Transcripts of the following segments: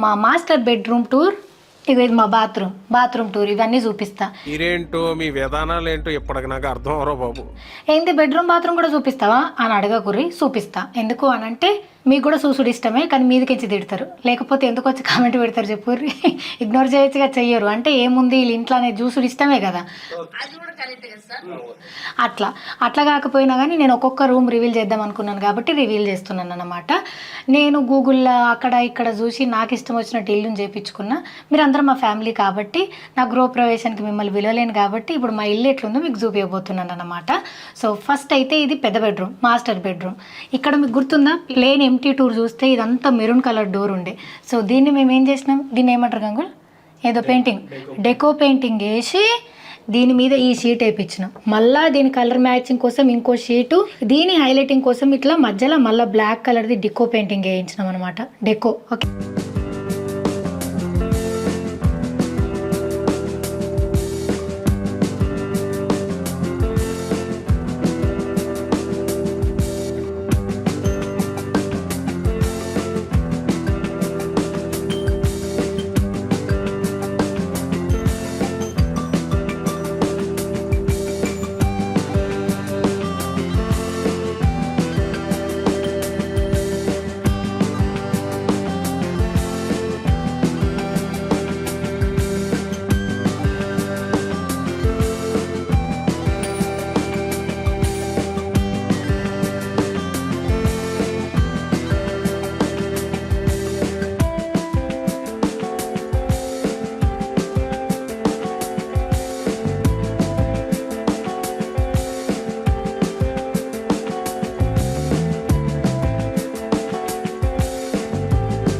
మా master bedroom tour, ఇక ఇది మా బాత్రూమ్ టూర్, ఇవన్నీ చూపిస్తా. ఇరేంటో మీ విధానాలు ఏంటో ఇప్పటికి నాకు అర్థం అవరో బాబు. ఏంటి బెడ్రూమ్ బాత్రూమ్ కూడా చూపిస్తావా అని అడగకుర్రి, చూపిస్తా. ఎందుకు అని అంటే మీకు కూడా చూసుడు ఇష్టమే, కానీ మీదికించి తిడతారు. లేకపోతే ఎందుకు వచ్చి కామెంట్ పెడతారు చెప్పుర్రి. ఇగ్నోర్ చేయొచ్చుగా, చెయ్యరు. అంటే ఏముంది వీళ్ళ ఇంట్లో అనేది చూసుడు ఇష్టమే కదా. అట్లా కాకపోయినా కానీ నేను ఒక్కొక్క రూమ్ రివీల్ చేద్దాం అనుకున్నాను కాబట్టి రివీల్ చేస్తున్నాను అన్నమాట. నేను గూగుల్లో అక్కడ ఇక్కడ చూసి నాకు ఇష్టం వచ్చినట్టు ఇల్లుని చేయించుకున్నా. మీరందరూ మా ఫ్యామిలీ కాబట్టి నా గృహప్రవేశానికి మిమ్మల్ని విలువలేను కాబట్టి ఇప్పుడు మా ఇల్లు ఎట్లుందో మీకు చూపించబోతున్నాను అన్నమాట. సో ఫస్ట్ అయితే ఇది పెద్ద బెడ్రూమ్, మాస్టర్ బెడ్రూమ్. ఇక్కడ మీకు గుర్తుందా, ప్లేన్ ఎంటీ టూర్ చూస్తే ఇదంతా మెరూన్ కలర్ డోర్ ఉండే. సో దీన్ని మేము ఏం చేసినాం, దీన్ని ఏమంటారు గంగుల్, ఏదో పెయింటింగ్, డెకో పెయింటింగ్ వేసి దీని మీద ఈ షీట్ వేయించినాం. మళ్ళీ దీని కలర్ మ్యాచింగ్ కోసం ఇంకో షీటు, దీని హైలైటింగ్ కోసం ఇట్లా మధ్యలో మళ్ళీ బ్లాక్ కలర్ది డెకో పెయింటింగ్ వేయించినాం అనమాట. Deco okay.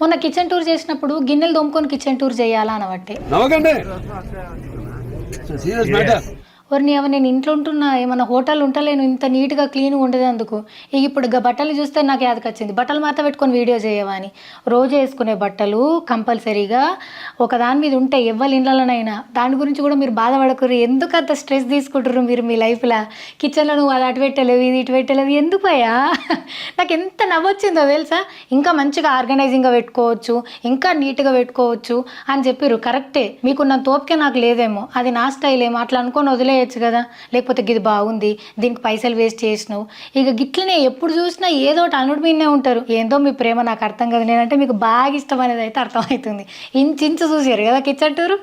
మొన్న కిచెన్ టూర్ చేసినప్పుడు గిన్నెలు దొమ్ముకొని కిచెన్ టూర్ చేయాలా అనబట్టే ఎవరిని ఎవరు నేను ఇంట్లో ఉంటున్నా, ఏమన్నా హోటల్ ఉంటలేను, ఇంత నీట్గా క్లీన్గా ఉండేందుకు. ఇక ఇప్పుడు బట్టలు చూస్తే నాకు యాదకి వచ్చింది, బట్టలు మాత్రం పెట్టుకొని వీడియో చేయవా అని. రోజు వేసుకునే బట్టలు కంపల్సరీగా ఒకదాని మీద ఉంటే ఎవ్వరి ఇళ్ళలోనైనా, దాని గురించి కూడా మీరు బాధపడకూరు. ఎందుకు అంత స్ట్రెస్ తీసుకుంటారు మీరు మీ లైఫ్లో? కిచెన్లో నువ్వు అది అటు పెట్టలేవు, ఇది ఇటు పెట్టలేవు, ఎందుకు అయ్యా? నాకు ఎంత నవ్వొచ్చిందో తెలుసా. ఇంకా మంచిగా ఆర్గనైజింగ్గా పెట్టుకోవచ్చు, ఇంకా నీట్గా పెట్టుకోవచ్చు అని చెప్పారు. కరెక్టే, మీకున్న తోపుకే నాకు లేదేమో, అది నా స్టైల్ ఏమో, అట్లా అనుకొని వదిలేయచ్చు కదా. లేకపోతే ఇది బాగుంది, దీనికి పైసలు వేస్ట్ చేసినావు, ఇక గిట్లనే ఎప్పుడు చూసినా ఏదో ఒకటి అనుడు మీనే ఉంటారు. ఏందో మీ ప్రేమ నాకు అర్థం కదా. నేనంటే మీకు బాగా ఇష్టం అనేది అయితే అర్థమవుతుంది. ఇంచు చూసారు కదా కిచెన్ టూరు.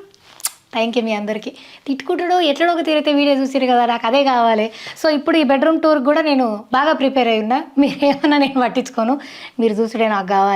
థ్యాంక్ యూ మీ అందరికీ. తిట్టుకుంటాడు ఎట్లడో ఒక తీరైతే వీడియో చూసారు కదా, నాకు అదే కావాలి. సో ఇప్పుడు ఈ బెడ్రూమ్ టూర్ కూడా నేను బాగా ప్రిపేర్ అయి ఉన్నా. మీరు ఏమన్నా నేను పట్టించుకోను, మీరు చూసుడే నాకు కావాలి.